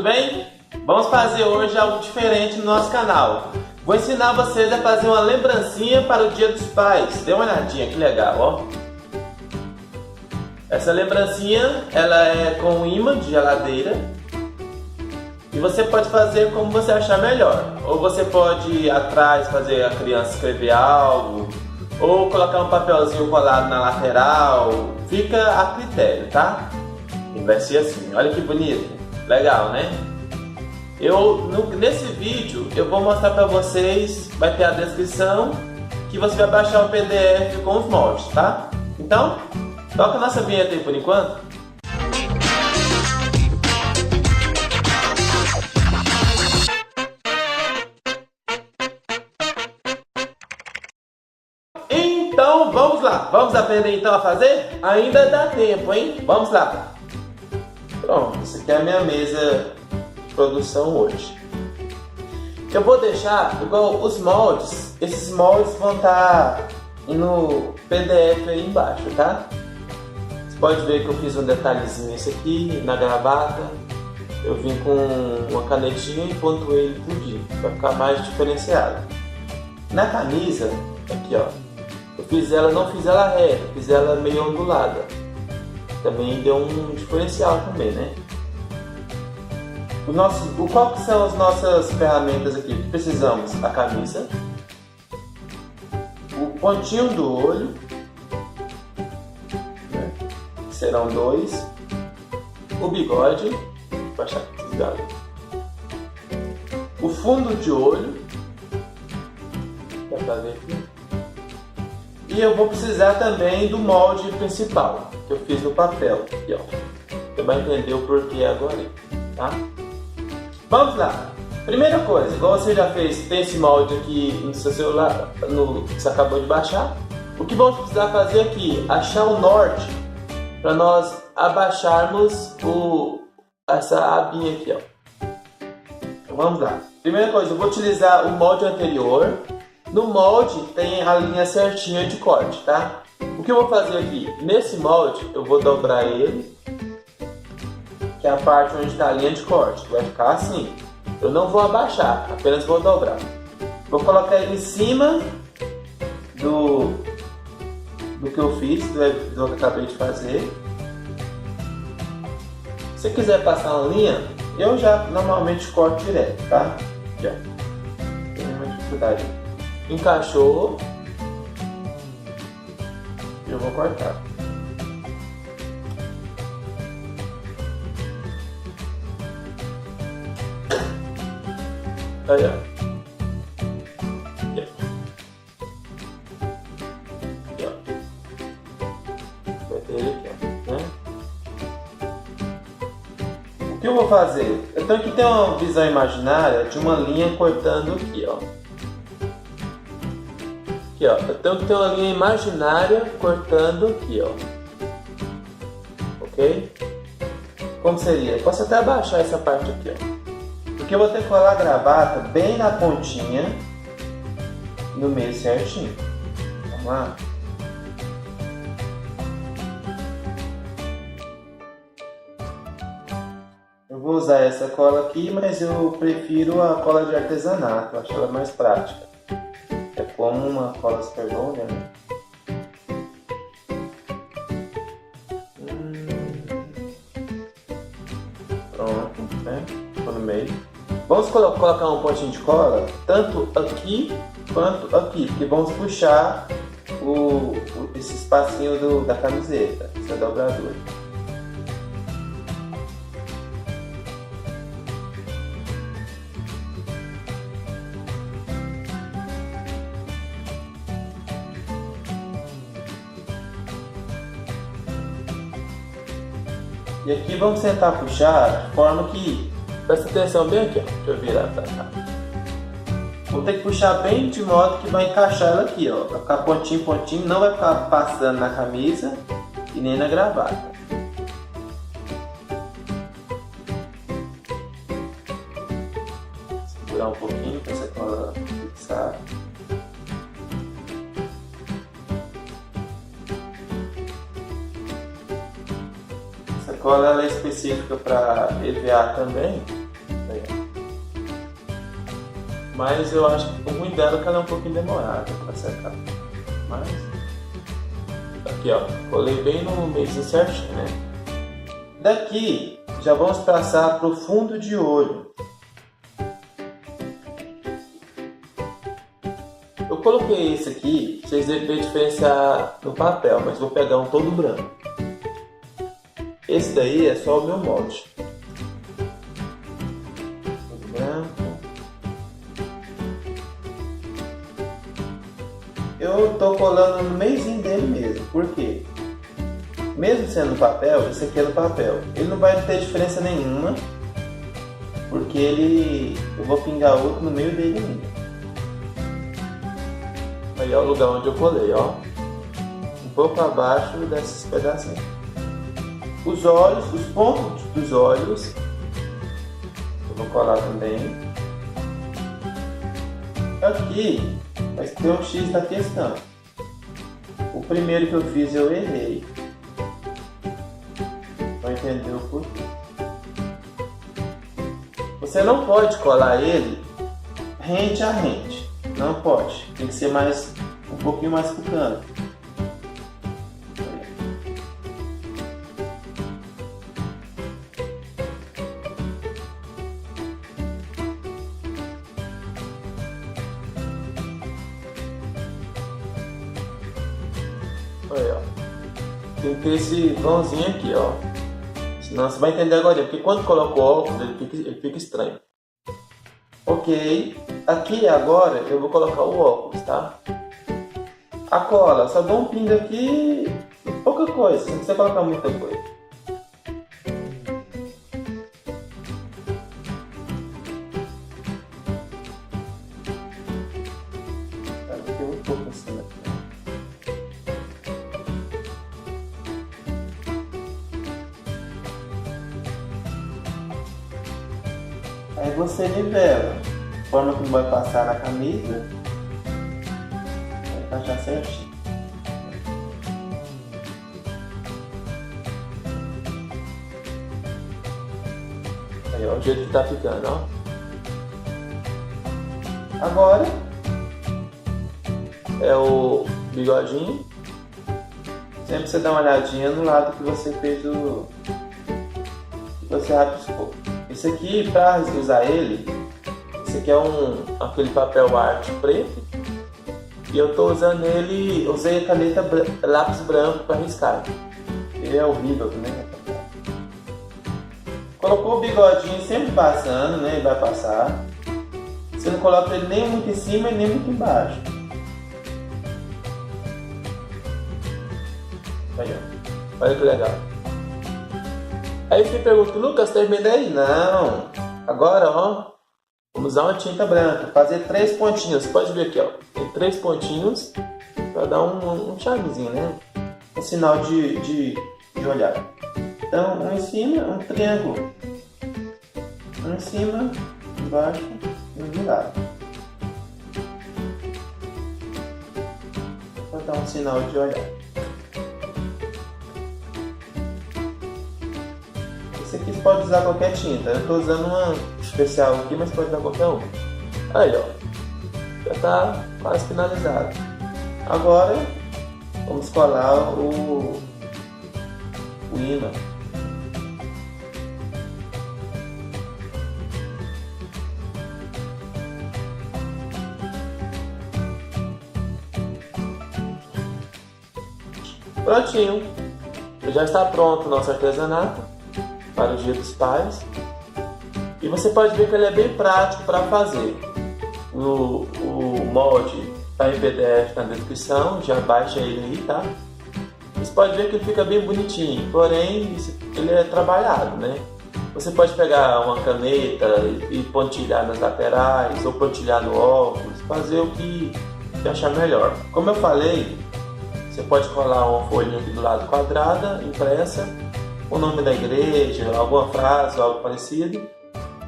tudo bem? Vamos fazer hoje algo diferente no nosso canal. Vou ensinar vocês a fazer uma lembrancinha para o Dia dos Pais. Dê uma olhadinha, que legal, ó. Essa lembrancinha, ela é com um imã de geladeira. E você pode fazer como você achar melhor. Ou você pode ir atrás, fazer a criança escrever algo, ou colocar um papelzinho colado na lateral. Fica a critério, tá? E vai ser assim, olha que bonito. Legal, né? Nesse vídeo eu vou mostrar para vocês, vai ter a descrição, que você vai baixar o PDF com os moldes, tá? Então, toca a nossa vinheta aí por enquanto. Então vamos lá, vamos aprender então a fazer? Ainda dá tempo, hein? Vamos lá. Pronto, essa aqui é a minha mesa de produção hoje. Eu vou deixar igual os moldes, esses moldes vão estar no PDF aí embaixo, tá? Você pode ver que eu fiz um detalhezinho esse aqui na gravata. Eu vim com uma canetinha e pontuei tudinho, para ficar mais diferenciado. Na camisa, aqui ó, não fiz ela reta, fiz ela meio ondulada. Também deu um diferencial também, né? Qual que são as nossas ferramentas aqui? Precisamos a camisa, o pontinho do olho, né? Que serão 2, o bigode, vou baixar aqui os galhos, o fundo de olho, dá pra ver aqui. E eu vou precisar também do molde principal, que eu fiz no papel, aqui, ó. Você vai entender o porquê agora, tá? Vamos lá! Primeira coisa, igual você já fez, tem esse molde aqui no seu celular, que você acabou de baixar. O que vamos precisar fazer aqui? Achar o norte, para nós abaixarmos essa abinha aqui, ó. Então vamos lá. Primeira coisa, eu vou utilizar o molde anterior. No molde tem a linha certinha de corte, tá? O que eu vou fazer aqui? Nesse molde eu vou dobrar ele, que é a parte onde está a linha de corte. Vai ficar assim. Eu não vou abaixar, apenas vou dobrar. Vou colocar ele em cima do que eu fiz, do que eu acabei de fazer. Se quiser passar uma linha, eu já normalmente corto direto, tá? Já. Tem nenhuma dificuldade. Encaixou, eu vou cortar. Aí, ó. Aqui, ó. Vai ter ele aqui, ó, né? O que eu vou fazer? Eu tenho que ter uma visão imaginária de uma linha cortando aqui, ó. Aqui, ó, eu tenho que ter uma linha imaginária cortando aqui, ó. Ok? Como seria? Eu posso até abaixar essa parte aqui, ó. Porque eu vou ter que colar a gravata bem na pontinha, no meio certinho. Vamos lá? Eu vou usar essa cola aqui, mas eu prefiro a cola de artesanato, eu acho ela mais prática. É como uma cola super longa, né? Pronto, né? Ficou no meio. Vamos colocar um pontinho de cola, tanto aqui quanto aqui, porque vamos puxar esse espacinho da camiseta, essa dobradura. E aqui vamos tentar puxar de forma que, presta atenção bem aqui, ó. Deixa eu virar pra cá. Vou ter que puxar bem de modo que vai encaixar ela aqui, ó. Vai ficar pontinho, pontinho, não vai ficar passando na camisa e nem na gravata. Segurar um pouquinho para essa cola fixar. Essa cola ela é específica para EVA também, Mas eu acho que o ruim dela é que ela é um pouquinho demorada para secar. Mas aqui, ó, colei bem no meio certinho, né? Daqui já vamos passar para o fundo de olho. Eu coloquei esse aqui para vocês verem diferenciar no papel, mas vou pegar um todo branco. Esse daí é só o meu molde. Todo branco. Eu tô colando no meiozinho dele mesmo. Por quê? Mesmo sendo no papel, esse aqui é no papel. Ele não vai ter diferença nenhuma, porque eu vou pingar outro no meio dele ainda. Aí é o lugar onde eu colei, ó. Um pouco abaixo desses pedacinhos. Os olhos, os pontos dos olhos, eu vou colar também. Aqui, mas tem um X da questão. O primeiro que eu fiz eu errei. Vai entender o porquê. Você não pode colar ele rente a rente. Não pode. Tem que ser mais um pouquinho mais pro canto. Olha, ó. Tem que ter esse vãozinho aqui, ó. Senão você vai entender agora, porque quando coloca o óculos ele fica estranho. Ok, aqui agora eu vou colocar o óculos, tá? A cola, só dá um pingo aqui, pouca coisa, não precisa colocar muita coisa. Aqui um pouco assim, né? Aí você nivela, de forma que não vai passar na camisa, vai encaixar certinho. Aí ó, o jeito que tá ficando, ó. Agora é o bigodinho. Sempre você dá uma olhadinha no lado que você fez o... que você rabiscou. Esse aqui, para usar ele, esse aqui é aquele papel arte preto. E eu tô usando ele, usei a caneta lápis branco para riscar. Ele é horrível também. Colocou o bigodinho sempre passando, né? Ele vai passar. Você não coloca ele nem muito em cima e nem muito embaixo. Aí, ó. Olha que legal. Aí você pergunta, Lucas, terminei? Não. Agora, ó, vamos usar uma tinta branca. Fazer 3 pontinhos. Você pode ver aqui, ó. Tem 3 pontinhos para dar um charmezinho, né? Um sinal de olhar. Então, um em cima, um triângulo. Um em cima, embaixo e um de lado. Para dar um sinal de olhar. Esse aqui você pode usar qualquer tinta. Eu estou usando uma especial aqui, mas pode usar qualquer uma. Aí, ó. Já está quase finalizado. Agora, vamos colar o ímã. Prontinho. Já está pronto o nosso artesanato para o Dia dos Pais. E você pode ver que ele é bem prático para fazer. O molde está em PDF na descrição, já baixa ele aí, tá? Você pode ver que ele fica bem bonitinho, porém ele é trabalhado, né? Você pode pegar uma caneta e pontilhar nas laterais, ou pontilhar no óculos, fazer o que achar melhor. Como eu falei, você pode colar uma folhinha aqui do lado quadrada, impressa, o nome da igreja, alguma frase, algo parecido.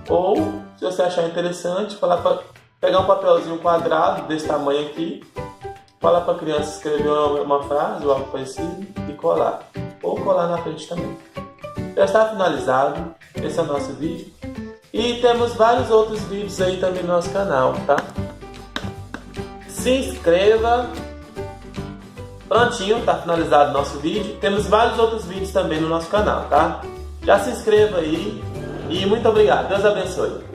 Ou, se você achar interessante, falar para pegar um papelzinho quadrado desse tamanho aqui, falar para a criança escrever uma frase ou algo parecido e colar. Ou colar na frente também. Já está finalizado. Esse é o nosso vídeo. E temos vários outros vídeos aí também no nosso canal, tá? Se inscreva. Prontinho, tá finalizado o nosso vídeo. Temos vários outros vídeos também no nosso canal, tá? Já se inscreva aí e muito obrigado. Deus abençoe.